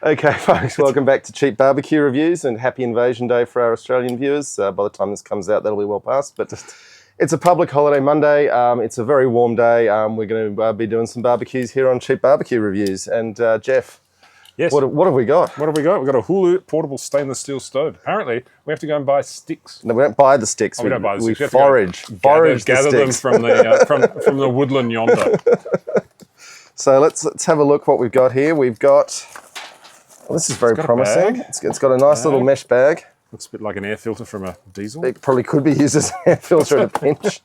Okay, folks, welcome back to Cheap Barbecue Reviews and happy Invasion Day for our Australian viewers. By the time this comes out, that'll be well past, but it's a public holiday Monday. It's a very warm day. We're going to be doing some barbecues here on Cheap Barbecue Reviews. And Jeff, yes, what have we got? What have we got? We've got a Ohuhu portable stainless steel stove. Apparently, we have to go and buy sticks. No, we don't buy the sticks. We don't buy the sticks. We forage Gather them from the woodland yonder. So let's have a look what we've got here. We've got... Well, this is very promising. It's got a nice little mesh bag. Looks a bit like an air filter from a diesel. It probably could be used as an air filter at a pinch.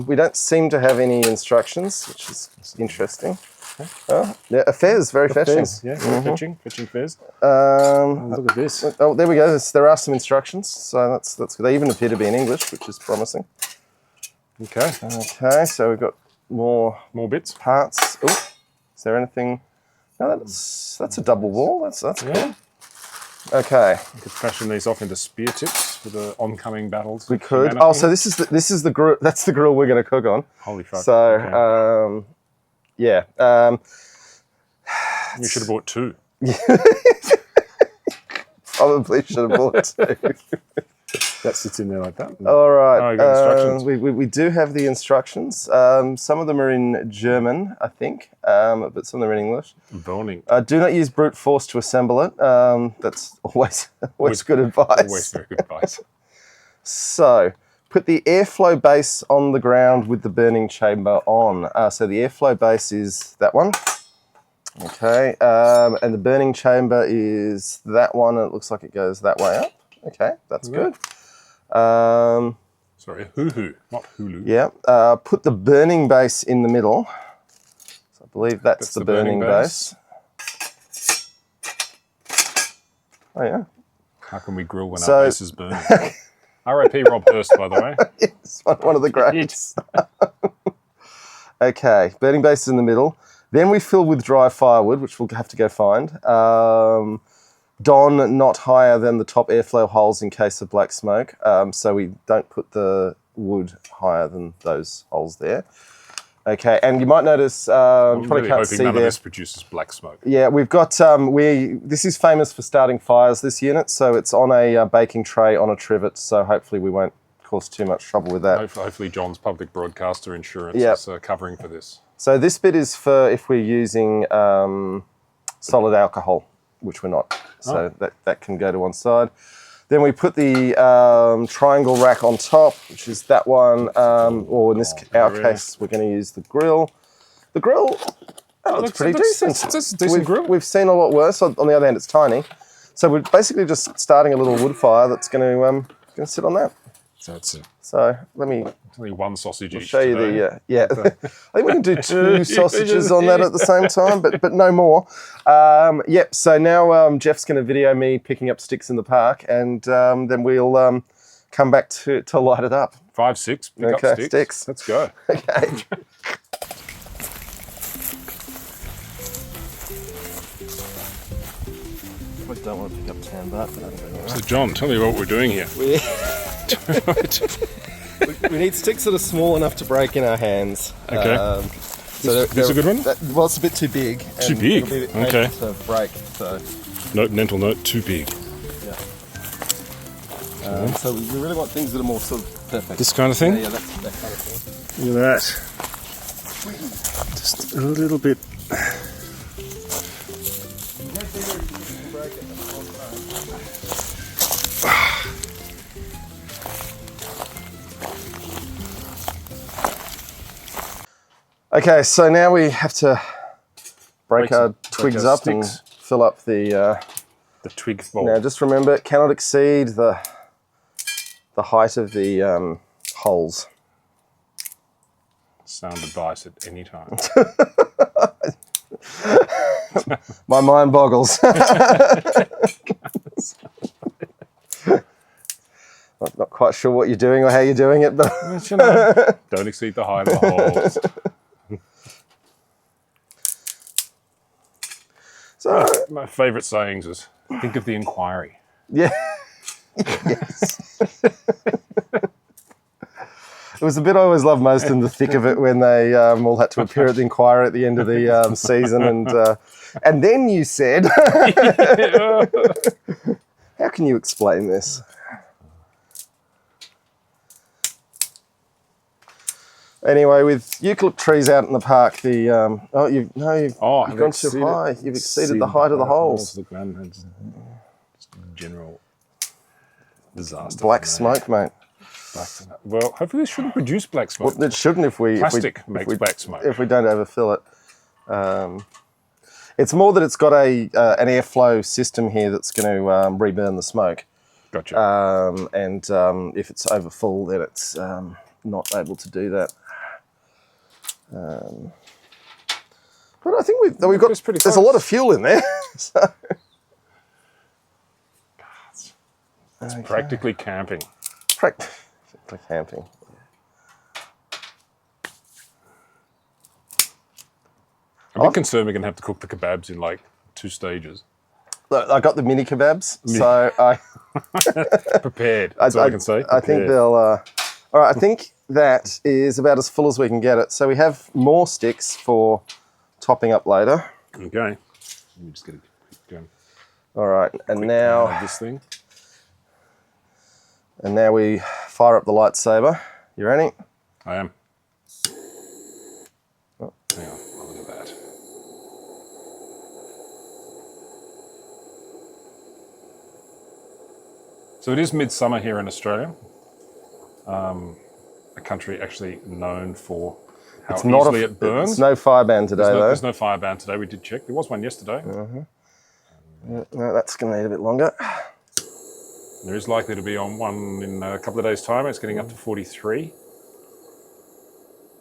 We don't seem to have any instructions, which is interesting. Oh, yeah, a fez, very fetching. Fez, yeah, fetching fez. Look at this. Oh, there we go. There are some instructions. So that's good. They even appear to be in English, which is promising. Okay. Okay, so we've got more bits. Parts. Oh, is there anything? No, that's a double wall. That's good. Okay. We could fashion these off into spear tips for the oncoming battles. We could. Oh, so this is the grill. That's the grill we're going to cook on. Holy fuck. So, okay. Yeah. You should have bought two. Probably should have bought two. That sits in there like that. All right. Oh, you got instructions. We do have the instructions. Some of them are in German, I think, but some of them are in English. Burning. Do not use brute force to assemble it. That's always good advice. Always very good advice. So, put the airflow base on the ground with the burning chamber on. So the airflow base is that one. Okay. And the burning chamber is that one. And it looks like it goes that way up. Okay, that's good. Sorry, Ohuhu, not Hulu. Yeah. Put the burning base in the middle. So I believe that's the burning base. Oh, yeah. How can we grill when our base is burning? R.I.P. Rob Hurst, by the way. Yes, one of the greats. Okay, burning base is in the middle. Then we fill with dry firewood, which we'll have to go find. Don not higher than the top airflow holes in case of black smoke. So we don't put the wood higher than those holes there. Okay, and you might notice, you probably can't see there. None of this produces black smoke. Yeah, we've got, this is famous for starting fires, this unit, so it's on a baking tray on a trivet, so hopefully we won't cause too much trouble with that. Hopefully John's public broadcaster insurance is covering for this. So this bit is for if we're using solid alcohol, which we're not. So that can go to one side. Then we put the triangle rack on top, which is that one, or in our case, we're going to use the grill. The grill, looks pretty decent. It's a decent grill. We've seen a lot worse. On the other hand, it's tiny. So we're basically just starting a little wood fire that's going to sit on that. So that's it. So let me... Only one sausage each. Show you the I think we can do two sausages on that at the same time, but no more. Yep. So now Jeff's going to video me picking up sticks in the park, and then we'll come back to light it up. 5, 6. Pick up sticks. Let's go. Okay. I don't want to pick up tan bark, but I'm doing all right. So John, tell me what we're doing here. We need sticks that are small enough to break in our hands. Okay. So this a good one? Well, it's a bit too big. Too big? It'll be Okay. to break, so. Mental note, too big. Yeah. So we really want things that are more sort of perfect. This kind of thing? Yeah, that kind of thing. Look at that. Just a little bit. Okay, so now we have to break our twigs up and fill up the twig bowl. Now just remember, it cannot exceed the height of the holes. Sound advice at any time. My mind boggles. Not quite sure what you're doing or how you're doing it, but don't exceed the height of the holes. So my favourite sayings is think of the inquiry. Yeah. Yes. It was the bit I always loved most in the thick of it when they all had to appear at the Inquirer at the end of the season, and then you said, "How can you explain this?" Anyway, with eucalypt trees out in the park, you've gone too high. You've exceeded the height of the holes. Look, man, it's just general disaster. Black smoke, mate. Well, hopefully this shouldn't produce black smoke. Well, it shouldn't if we Plastic makes black smoke. If we don't overfill it. It's more that it's got an airflow system here that's going to reburn the smoke. Gotcha. And if it's overfull, then it's not able to do that. But I think we've got. There's a lot of fuel in there. So. It's practically camping. Practically camping. I'm a bit concerned we're going to have to cook the kebabs in like 2 stages. Look, I got the mini kebabs, so I prepared. That's all I can say. I think they'll. All right, I think that is about as full as we can get it. So we have more sticks for topping up later. Okay. Let me just get it going. All right, and now this thing. And now we fire up the lightsaber. You ready? I am. Oh, hang on. Oh, look at that. So it is midsummer here in Australia. A country actually known for how easily it burns. It's no fire ban today, though. There's no fire ban today. We did check. There was one yesterday. No, that's going to need a bit longer. There is likely to be on one in a couple of days' time. It's getting up to 43.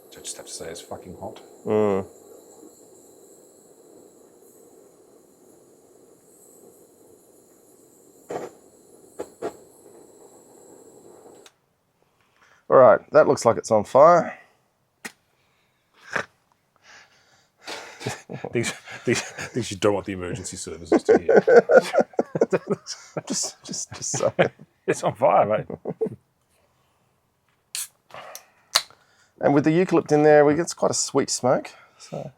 So I just have to say it's fucking hot. All right, that looks like it's on fire. These you don't want the emergency services to hear. just so. It's on fire, mate. And with the eucalypt in there, we get quite a sweet smoke.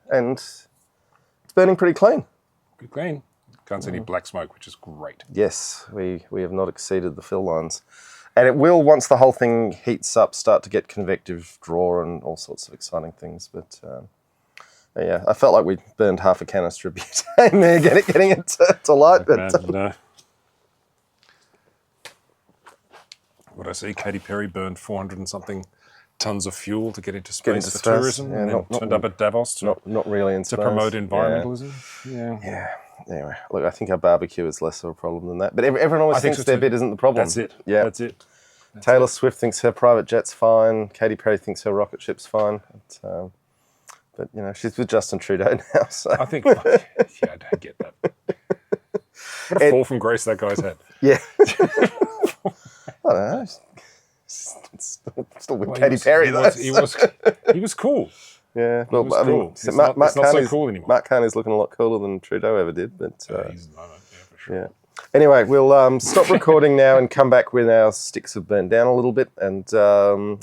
And it's burning pretty clean. Good clean. Can't see any black smoke, which is great. Yes, we have not exceeded the fill lines. And it will, once the whole thing heats up, start to get convective draw and all sorts of exciting things. But yeah, I felt like we burned half a canister of butane there, getting it to light. But what I see, Katy Perry burned 400 and something tons of fuel to get into space for tourism, and then turned up at Davos to not really in to promote environmentalism. Yeah. Anyway, look, I think our barbecue is less of a problem than that. But everyone always thinks their bit isn't the problem. That's it. Yeah, that's it. Taylor Swift thinks her private jet's fine. Katy Perry thinks her rocket ship's fine. But you know, she's with Justin Trudeau now. So I think, I don't get that. What a fall from grace that guy's had. Yeah. I don't know. Still with Katy Perry, though. He was cool. Yeah, well, I mean, cool. Mark not so cool anymore. Mark Carney's looking a lot cooler than Trudeau ever did. But he's the moment, for sure. Yeah. Anyway, we'll stop recording now and come back when our sticks have burned down a little bit, and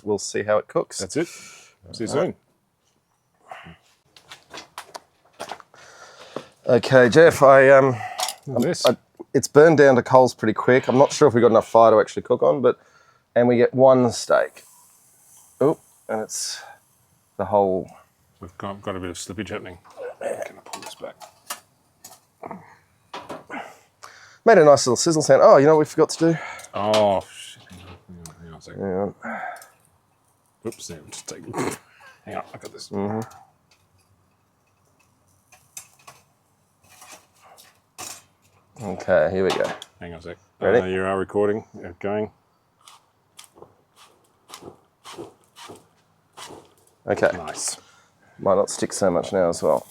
we'll see how it cooks. That's it. See you soon. Okay, Jeff. It's burned down to coals pretty quick. I'm not sure if we got enough fire to actually cook on, and we get one steak. Oh, and it's the whole. We've got a bit of slippage happening. Can I pull this back? Made a nice little sizzle sound. Oh, you know what we forgot to do? Oh, shit. Hang on a second. Hang on. Oops, there, just take it. Hang on, I got this. Mm-hmm. Okay, here we go. Hang on a sec. Ready? You are recording. Going. Okay. Nice. Might not stick so much now as well.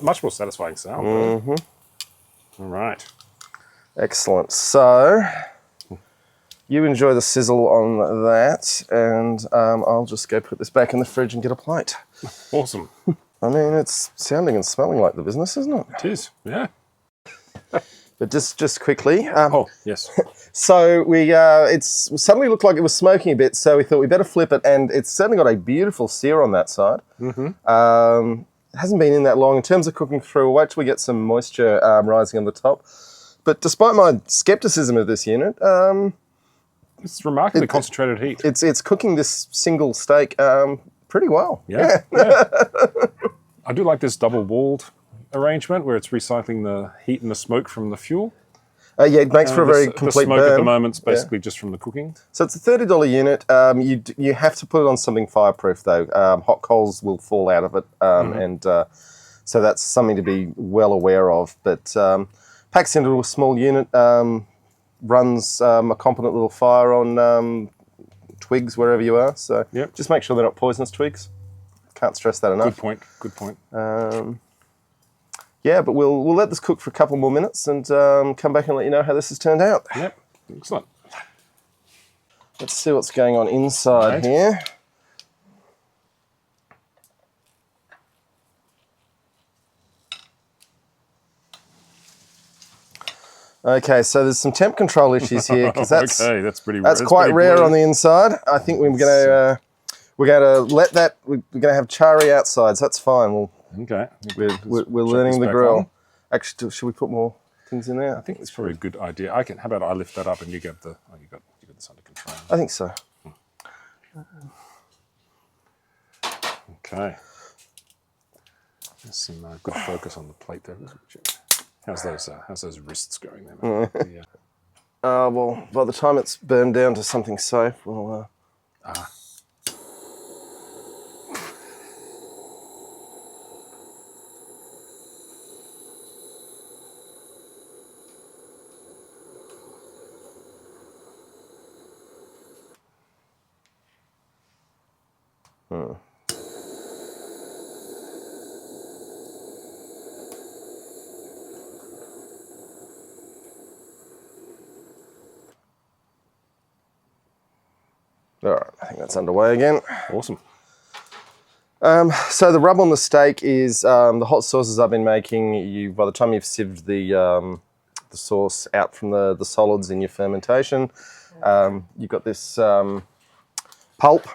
Much more satisfying sound. Mm-hmm. All right. Excellent. So, you enjoy the sizzle on that, and I'll just go put this back in the fridge and get a plate. Awesome. I mean, it's sounding and smelling like the business, isn't it? It is, yeah. But just quickly. Oh, yes. So it suddenly looked like it was smoking a bit, so we thought we better flip it, and it's certainly got a beautiful sear on that side. Mm-hmm. It hasn't been in that long. In terms of cooking through, we'll actually get some moisture rising on the top. But despite my skepticism of this unit, It's remarkably concentrated heat. it's cooking this single steak pretty well. Yeah. I do like this double-walled arrangement where it's recycling the heat and the smoke from the fuel. Yeah, it makes for a very complete The smoke burn. at the moment's basically just from the cooking. So it's a $30 unit. You have to put it on something fireproof though. Hot coals will fall out of it, and so that's something to be well aware of. But packs into a small unit, runs a competent little fire on twigs wherever you are. So just make sure they're not poisonous twigs. Can't stress that enough. Good point. Yeah, but we'll let this cook for a couple more minutes and come back and let you know how this has turned out. Yep, excellent. Let's see what's going on inside here. Okay, so there's some temp control issues here because that's quite rare on the inside. I think we're going to let that. We're going to have chari outside, so that's fine. We're learning the grill. On. Actually, should we put more things in there? I think it's probably a good idea. How about I lift that up and you get the you got this under control. I think so. Okay. There's some good focus on the plate there. How's those wrists going there, mate? Yeah. Well, by the time it's burned down to something safe, we'll. All right, I think that's underway again. Awesome. So the rub on the steak is the hot sauces I've been making. By the time you've sieved the sauce out from the solids in your fermentation, you've got this pulp,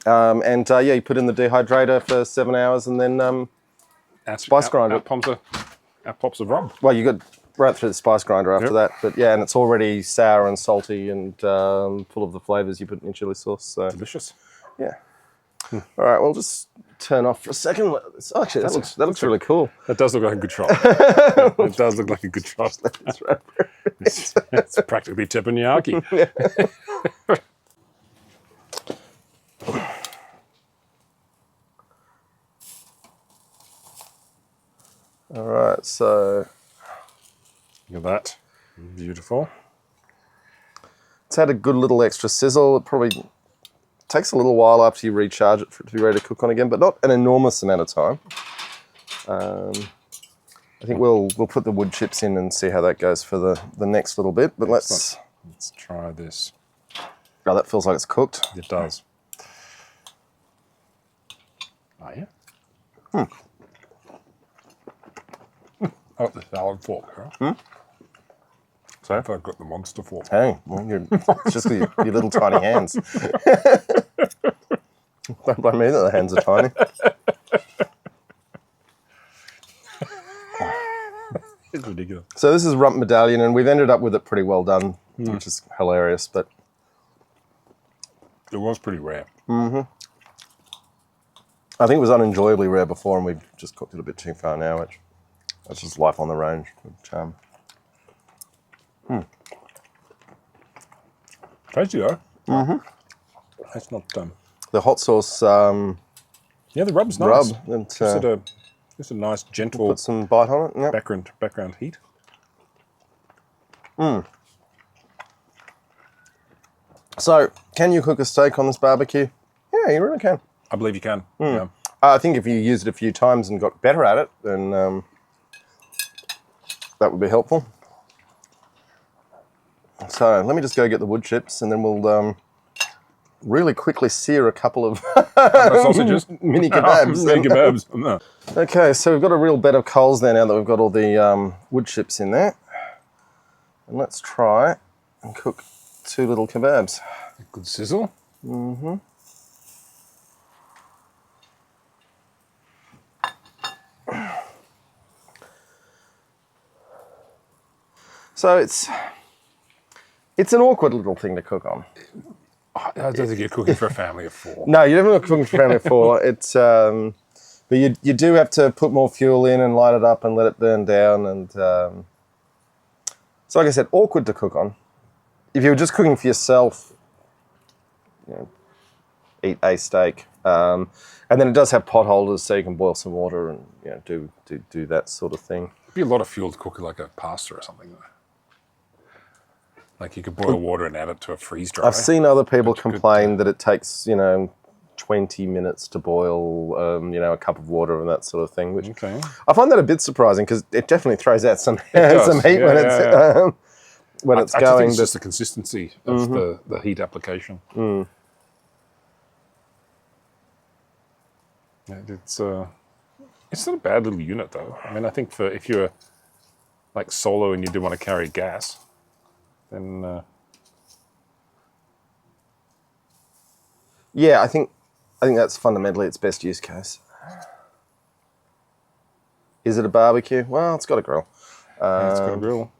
and you put in the dehydrator for 7 hours, and then spice grinder. Out pops of rub. Well, you got right through the spice grinder after that, but yeah, and it's already sour and salty and full of the flavors you put in chili sauce. So delicious. Yeah. All right, we'll just turn off for a second. Actually, that looks really cool. That does look like a good shot. It does look like a good shot. That's right. It's practically teppanyaki. All right, so look at that. Beautiful. It's had a good little extra sizzle. It probably takes a little while after you recharge it for it to be ready to cook on again, but not an enormous amount of time. I think we'll put the wood chips in and see how that goes for the next little bit. But let's try this. Oh, that feels like it's cooked. It does. Oh yeah. Oh, the salad fork, huh? So if I've got the monster fork. Hey, well, it's just your little tiny hands. Don't blame me that the hands are tiny. It's ridiculous. So this is rump medallion, and we've ended up with it pretty well done, which is hilarious. But it was pretty rare. Mm-hmm. I think it was unenjoyably rare before, and we've just cooked it a bit too far now, which that's just life on the range. Tasty though. Mm-hmm. That's not the hot sauce. Yeah, the rub's nice. Just a nice gentle. Put some bite on it. Yep. Background heat. So, can you cook a steak on this barbecue? Yeah, you really can. I believe you can. Yeah. I think if you used it a few times and got better at it, then that would be helpful. So let me just go get the wood chips, and then we'll really quickly sear a couple of sausages, mini kebabs. Mini kebabs. Okay, so we've got a real bed of coals there now that we've got all the wood chips in there. And let's try and cook 2 little kebabs. A good sizzle. Mm-hmm. So it's an awkward little thing to cook on. I don't think you're cooking for a family of 4. No, you're never cooking for a family of 4. It's but you do have to put more fuel in and light it up and let it burn down. And so, like I said, awkward to cook on. If you were just cooking for yourself, eat a steak. And then it does have pot holders, so you can boil some water and do that sort of thing. It'd be a lot of fuel to cook like a pasta or something, though. Like you could boil water and add it to a freeze dry. I've seen other people complain that it takes 20 minutes to boil a cup of water and that sort of thing. Which I find that a bit surprising because it definitely throws out some heat when it's I going. Think it's just the consistency of the heat application. Mm. It's not a bad little unit though. I mean, I think if you're like solo and you do want to carry gas, then yeah, I think that's fundamentally its best use case. Is it a barbecue? Well, it's got a grill. It's got a grill.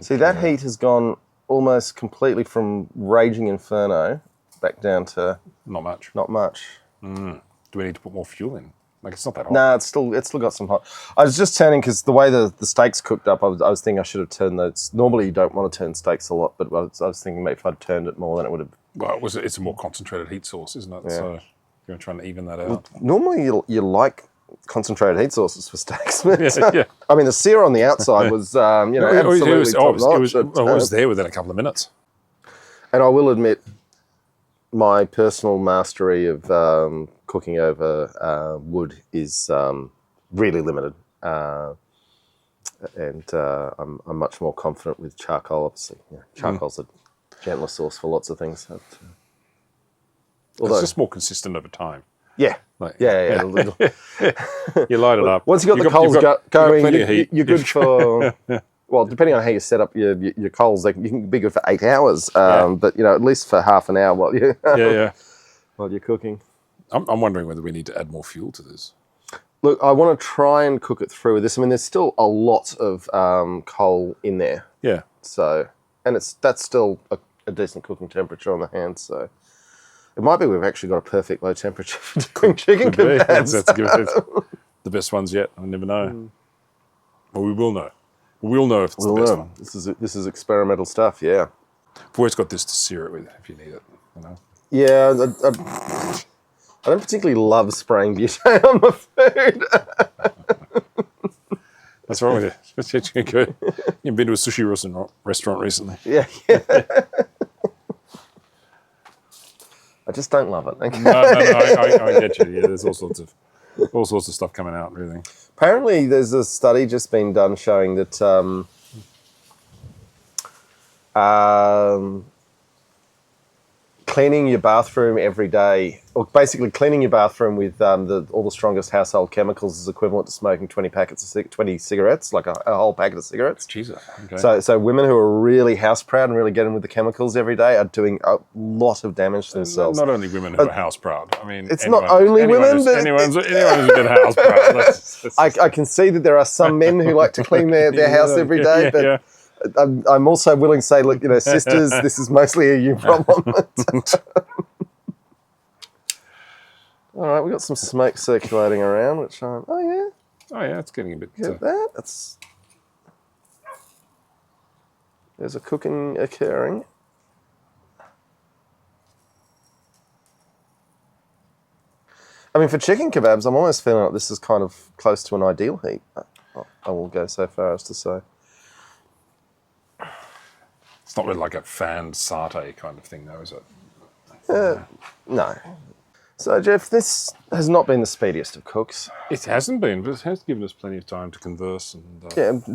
See, that heat has gone almost completely from raging inferno back down to not much. Not much. Do we need to put more fuel in? Like it's not that hot. No, it's still got some hot. I was just turning because the way the steaks cooked up, I was thinking I should have turned those. Normally you don't want to turn steaks a lot, but I was thinking maybe if I'd turned it more, then it would have. Well, it's a more concentrated heat source, isn't it? Yeah. So you're trying to even that out. Well, normally you like concentrated heat sources for steaks, but yeah. I mean the sear on the outside was absolutely top notch. It was there within a couple of minutes. And I will admit, my personal mastery of cooking over wood is really limited, and I'm much more confident with charcoal. Obviously, charcoal's a gentler source for lots of things. Although it's just more consistent over time. Yeah, yeah. You light it up. Once you've got the coals going, you're good heat. for. Well, depending on how you set up your coals, you can be good for 8 hours. But at least for half an hour while you while you're cooking. I'm wondering whether we need to add more fuel to this. Look, I want to try and cook it through with this. I mean, there's still a lot of coal in there. Yeah. So, and that's still a decent cooking temperature on the hand. So, it might be we've actually got a perfect low temperature for doing chicken kebabs. That's good. The best ones yet. I never know. Well, we will know. We'll know if it's the best one. This is experimental stuff. Yeah. I've always got this to sear it with if you need it. Yeah. I don't particularly love spraying butane on my food. That's wrong with you. You've been to a sushi restaurant recently. Yeah. I just don't love it. No, I get you. Yeah, there's all sorts of stuff coming out, really. Apparently, there's a study just been done showing that cleaning your bathroom every day, or basically cleaning your bathroom with all the strongest household chemicals is equivalent to smoking 20 cigarettes, like a whole packet of cigarettes. Jesus. Okay. So women who are really house proud and really getting with the chemicals every day are doing a lot of damage to themselves. Not only women who are house proud. I mean, it's not only women, but anyone who's a bit house proud. I can see that there are some men who like to clean their house every day, but. I'm also willing to say, look, sisters, this is mostly a you problem. All right, we've got some smoke circulating around, which it's getting a bit. There's a cooking occurring. I mean, for chicken kebabs, I'm almost feeling like this is kind of close to an ideal heat. I will go so far as to say. It's not really like a fanned satay kind of thing, though, is it? No. So, Jeff, this has not been the speediest of cooks. It hasn't been, but it has given us plenty of time to converse and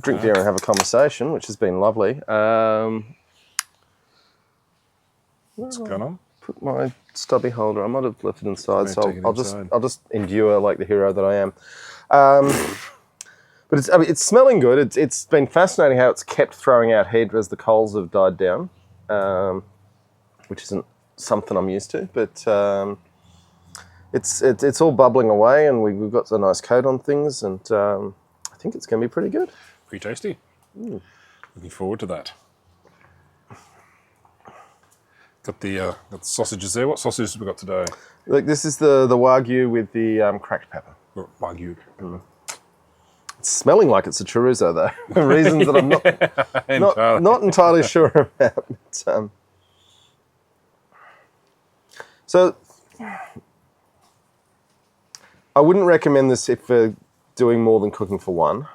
drink beer and have a conversation, which has been lovely. What's going on? Put my stubby holder. I might have left it inside, so I'll just endure like the hero that I am. But it's smelling good. It's been fascinating how it's kept throwing out heat as the coals have died down, which isn't something I'm used to. But it's all bubbling away, and we've got a nice coat on things, and I think it's going to be pretty good. Pretty tasty. Looking forward to that. Got the sausages there. What sausages have we got today? Look, this is the Wagyu with the cracked pepper. Wagyu. It's smelling like it's a chorizo, though, for reasons that I'm not entirely sure about. But, so, I wouldn't recommend this if you're doing more than cooking for one.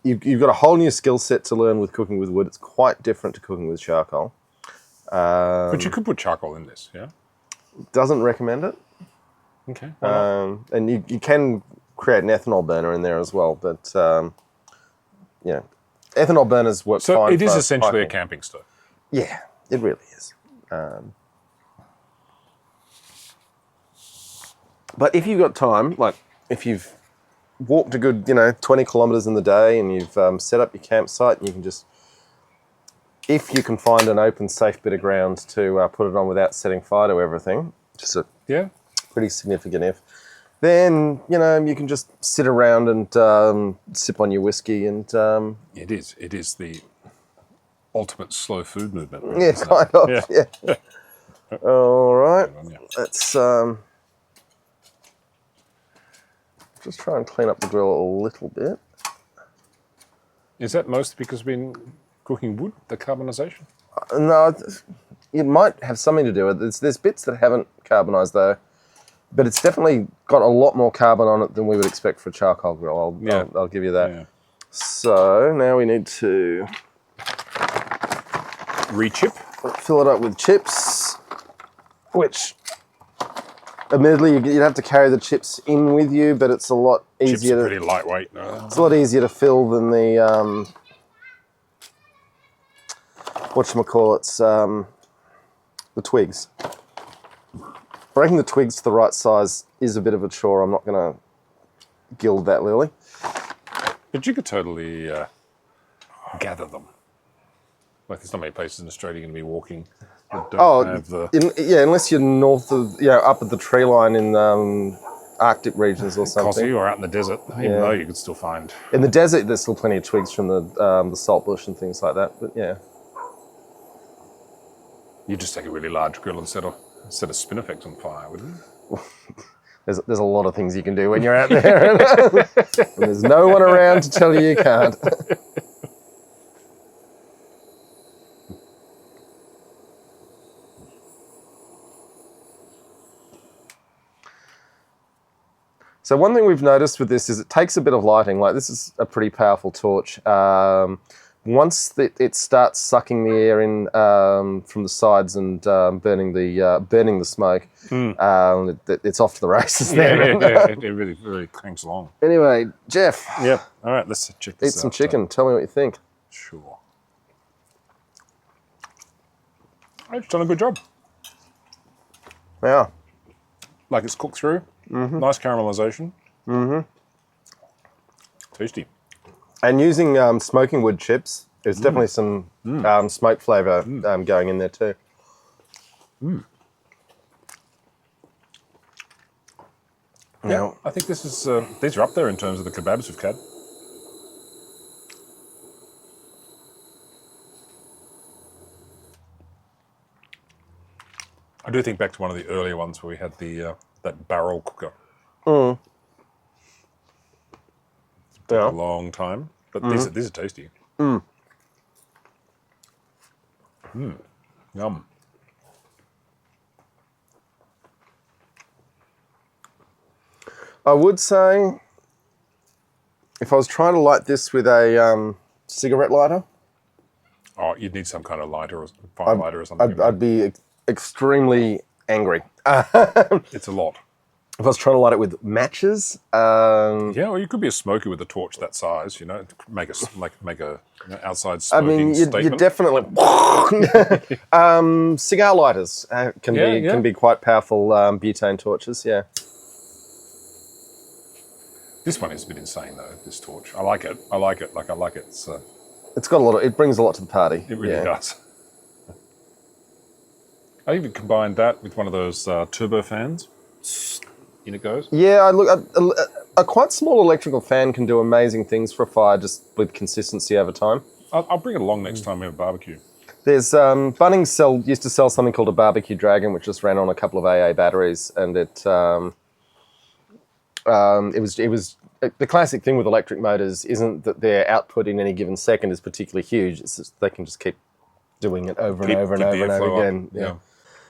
You've got a whole new skill set to learn with cooking with wood. It's quite different to cooking with charcoal. But you could put charcoal in this, yeah? Doesn't recommend it. Okay. And you can create an ethanol burner in there as well, but ethanol burners work fine. So it is for essentially hiking. a camping stove. Yeah, it really is. But if you've got time, like if you've walked a good 20 kilometres in the day and you've set up your campsite, and you can just, if you can find an open, safe bit of ground to put it on without setting fire to everything, just a pretty significant if, then you can just sit around and sip on your whiskey and It is the ultimate slow food movement. yeah, kind of. Yeah. All right, let's just try and clean up the grill a little bit. Is that mostly because we've been cooking wood, the carbonisation? No, it might have something to do with it. There's bits that haven't carbonised though, but it's definitely got a lot more carbon on it than we would expect for a charcoal grill. I'll give you that. Yeah. So now we need to re-chip. Fill it up with chips, which admittedly you'd have to carry the chips in with you, but it's a lot easier. Chips are pretty lightweight. It's a lot easier to fill than the the twigs. Breaking the twigs to the right size is a bit of a chore. I'm not going to gild that lily. But you could totally gather them. Like there's not many places in Australia you're going to be walking that don't have the... unless you're north of, up at the tree line in Arctic regions or something. Cossie or out in the desert, even though you could still find... In the desert, there's still plenty of twigs from the salt bush and things like that, but yeah. You'd just take a really large grill and set a spinifex on fire, wouldn't you? There's a lot of things you can do when you're out there. And there's no one around to tell you can't. So one thing we've noticed with this is it takes a bit of lighting. Like this is a pretty powerful torch. Once it starts sucking the air in from the sides and burning the smoke, it's off to the races there. It really, really cranks along. Anyway, Jeff. Yep. All right, let's check this out. Eat some chicken. Tell me what you think. Sure. It's done a good job. Yeah. Like it's cooked through. Mm-hmm. Nice caramelization. Mm-hmm. Tasty. And using smoking wood chips, there's definitely some smoke flavour going in there too. Mm. Yeah, I think this is these are up there in terms of the kebabs we've had. I do think back to one of the earlier ones where we had the that barrel cooker. Mm. Took a long time, but these are tasty. Mm. Yum. I would say, if I was trying to light this with a cigarette lighter, oh, you'd need some kind of lighter or fire lighter or something. I'd be extremely angry. It's a lot. If I was trying to light it with matches, yeah, or you could be a smoker with a torch that size, make a outside smoking statement. you definitely cigar lighters can be quite powerful butane torches. Yeah. This one is a bit insane though. This torch, I like it. I like it. Like I like it. It's got a lot of. It brings a lot to the party. It really does. I even combined that with one of those turbo fans. In it goes. Yeah, a quite small electrical fan can do amazing things for a fire just with consistency over time. I'll bring it along next time we have a barbecue. There's Bunnings used to sell something called a barbecue dragon, which just ran on a couple of AA batteries, and it was the classic thing with electric motors isn't that their output in any given second is particularly huge. It's just they can just keep doing it over and over and over and over again. Yeah.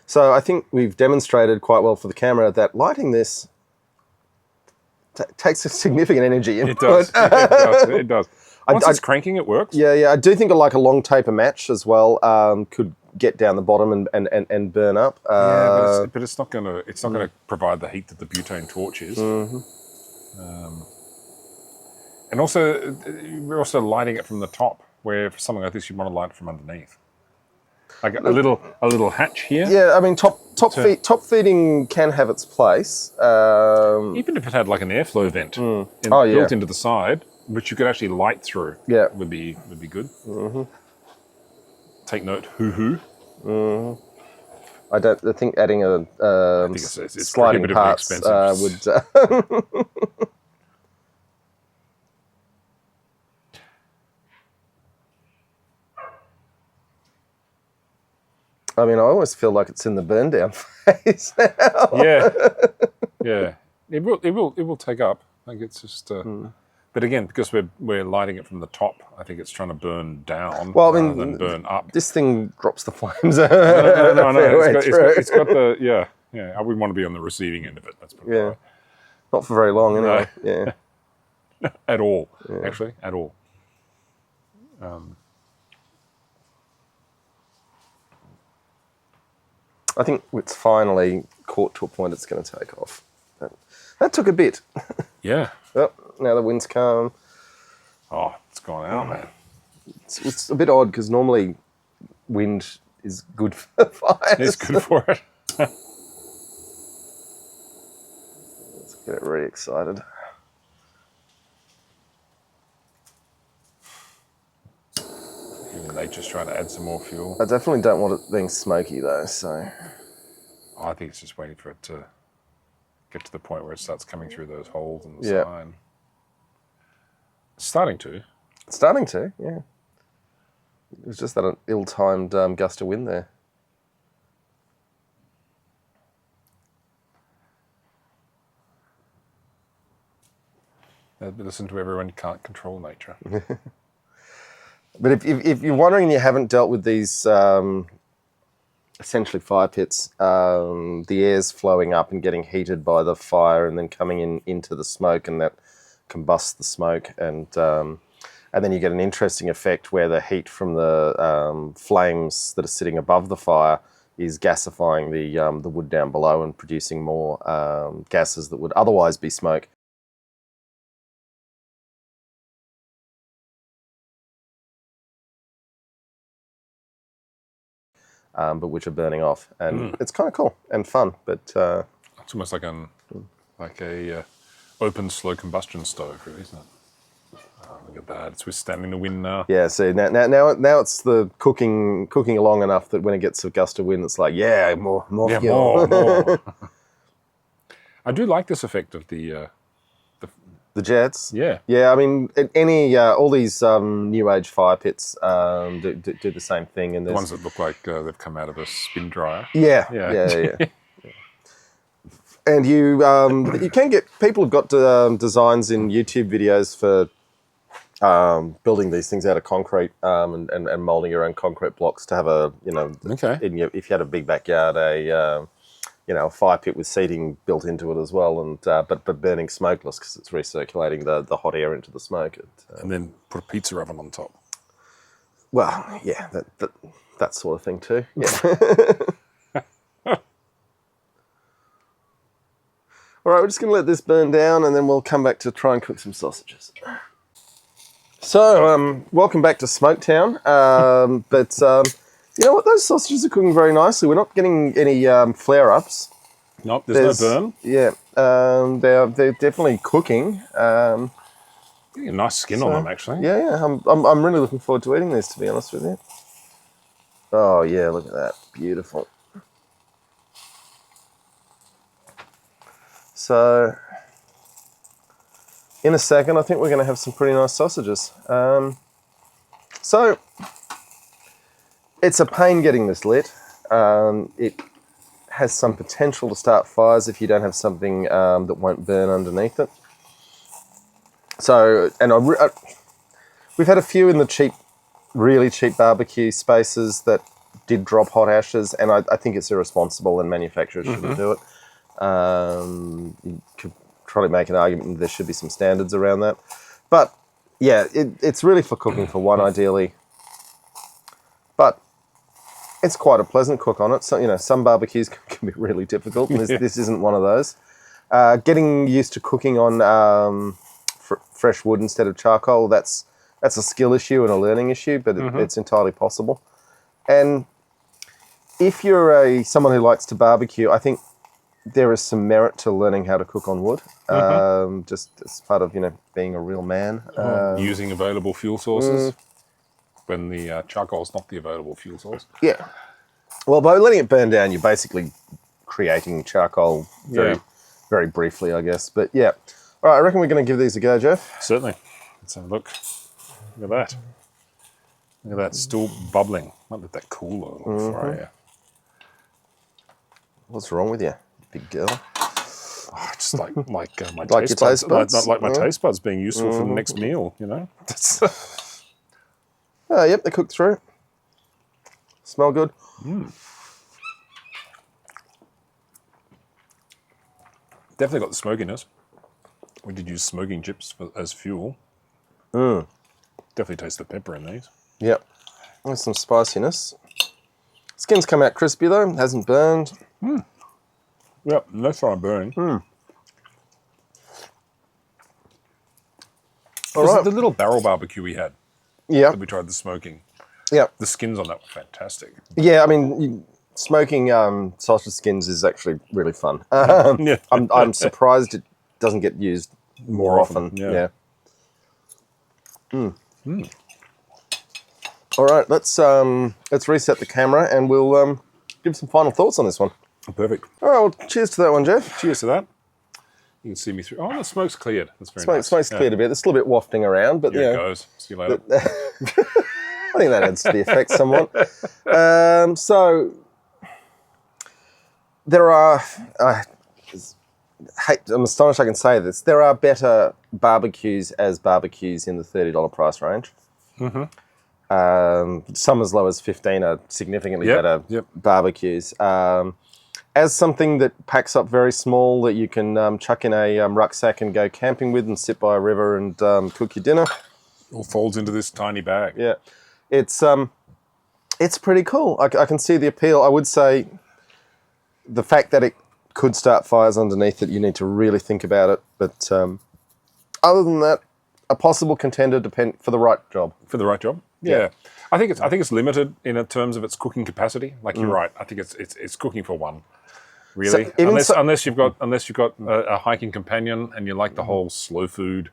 So I think we've demonstrated quite well for the camera that lighting this takes a significant energy input. It does. It does. Once it's cranking, it works. Yeah. I do think like a long taper match as well could get down the bottom and burn up. But it's not gonna provide the heat that the butane torch is. And also, we're also lighting it from the top, where for something like this, you want to light it from underneath. Like a little hatch here. Yeah, I mean, top feeding can have its place. Even if it had like an airflow vent built into the side, which you could actually light through. Yeah, would be good. Take note, Ohuhu. I think adding a I think it's sliding parts would. I mean, I always feel like it's in the burn down phase now. Yeah. It will take up. I think it's just. But again, because we're lighting it from the top, I think it's trying to burn down rather than burn up. This thing drops the flames. No. It's got the yeah. I wouldn't want to be on the receiving end of it. That's pretty right. Not for very long, anyway. No. Yeah. At all, actually, at all. I think it's finally caught to a point it's going to take off. That took a bit. Yeah. Oh, now the wind's calm. Oh, it's gone out, man. It's a bit odd because normally wind is good for fires. It's good for it. Let's get it really excited. Nature's trying to add some more fuel. I definitely don't want it being smoky though, so. I think it's just waiting for it to get to the point where it starts coming through those holes in the side. It's starting to. It's starting to, yeah. It was just that an ill-timed gust of wind there. Listen to everyone, you can't control nature. But if you're wondering and you haven't dealt with these essentially fire pits, the air's flowing up and getting heated by the fire and then coming into the smoke, and that combusts the smoke, and then you get an interesting effect where the heat from the flames that are sitting above the fire is gasifying the wood down below and producing more gases that would otherwise be smoke. But which are burning off, and it's kind of cool and fun. But it's almost like a open slow combustion stove, really, isn't it? Oh, look at that! It's withstanding the wind now. Yeah. See, now it's the cooking along enough that when it gets a gust of wind, it's like more fuel. More. I do like this effect of the jets. Yeah. Yeah. I mean, all these new age fire pits do the same thing, and the ones that look like they've come out of a spin dryer. Yeah. And you can get, people have got designs in YouTube videos for building these things out of concrete and molding your own concrete blocks to have if you had a big backyard, a fire pit with seating built into it as well, and but burning smokeless because it's recirculating the hot air into the smoke. And then put a pizza oven on top. Well, yeah, that sort of thing too. Yeah. All right, we're just going to let this burn down, and then we'll come back to try and cook some sausages. So, welcome back to Smoketown. But you know what? Those sausages are cooking very nicely. We're not getting any flare-ups. Nope, there's no burn. Yeah, they're definitely cooking. Getting a nice skin on them, actually. Yeah. I'm really looking forward to eating this, to be honest with you. Oh yeah, look at that, beautiful. So, in a second, I think we're going to have some pretty nice sausages. So, it's a pain getting this lit. It has some potential to start fires if you don't have something that won't burn underneath it. So, and we've had a few in the really cheap barbecue spaces that did drop hot ashes, and I think it's irresponsible and manufacturers shouldn't do it. You could probably make an argument that there should be some standards around that. But yeah, it's really for cooking for one, ideally. But it's quite a pleasant cook on it. So, some barbecues can be really difficult, and this isn't one of those. Getting used to cooking on fresh wood instead of charcoal, that's a skill issue and a learning issue, but it's entirely possible. And if you're someone who likes to barbecue, I think there is some merit to learning how to cook on wood, just as part of being a real man. Using available fuel sources when the charcoal is not the available fuel source. Yeah. Well, by letting it burn down, you're basically creating charcoal very briefly, I guess. But yeah. All right, I reckon we're going to give these a go, Jeff. Certainly. Let's have a look. Look at that. Look at that, still bubbling. Might let that cool a little before I... What's wrong with you, big girl? Oh, just like my Like taste your buds. taste buds? Like my taste buds being useful for the next meal, Oh, yep, they cooked through. Smell good. Definitely got the smokiness. We did use smoking chips as fuel. Definitely taste the pepper in these. Yep. There's some spiciness. Skin's come out crispy though, hasn't burned. Yep, no fire burning. All right. The little barrel barbecue we had. Yeah. That we tried the smoking. Yeah. The skins on that were fantastic. Yeah, I mean, smoking sausage skins is actually really fun. I'm surprised it doesn't get used more often. Yeah. All right, let's reset the camera and we'll give some final thoughts on this one. Perfect. All right, well, cheers to that one, Jeff. Cheers to that. You can see me through. Oh, the smoke's cleared. That's very nice. Smoke's cleared a bit. There's still a bit wafting around, but it goes. See you later. I think that adds to the effect somewhat. So there are. I'm astonished I can say this. There are better barbecues as barbecues in the $30 price range. Some as low as 15 are significantly better barbecues. As something that packs up very small that you can chuck in a rucksack and go camping with and sit by a river and cook your dinner. All folds into this tiny bag. Yeah, it's pretty cool. I can see the appeal. I would say the fact that it could start fires underneath it, you need to really think about it. But other than that, a possible contender for the right job. For the right job, yeah. I think it's limited in terms of its cooking capacity. Like you're right. I think it's cooking for one. Really, so unless you've got a hiking companion and you like the whole slow food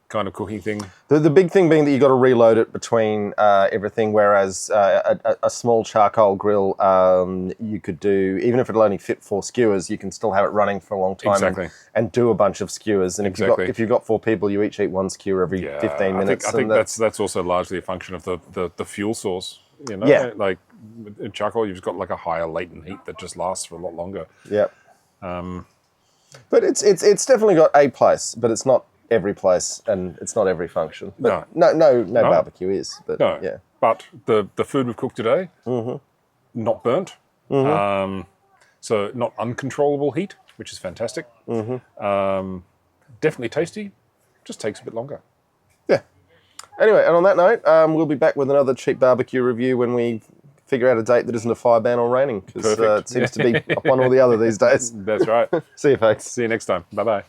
kind of cooking thing. The big thing being that you've got to reload it between everything, whereas a small charcoal grill you could do, even if it'll only fit 4 skewers, you can still have it running for a long time and do a bunch of skewers. And if you've got 4 people, you each eat 1 skewer every 15 minutes. I think that's also largely a function of the fuel source. Like in charcoal, you've got like a higher latent heat that just lasts for a lot longer. Yeah. But it's definitely got a place, but it's not every place and it's not every function. But no barbecue is. But yeah. But the food we've cooked today, not burnt. So not uncontrollable heat, which is fantastic. Definitely tasty. Just takes a bit longer. Yeah. Anyway, and on that note, we'll be back with another cheap barbecue review when we figure out a date that isn't a fire ban or raining, because it seems to be one or the other these days. That's right. See you, folks. See you next time. Bye-bye.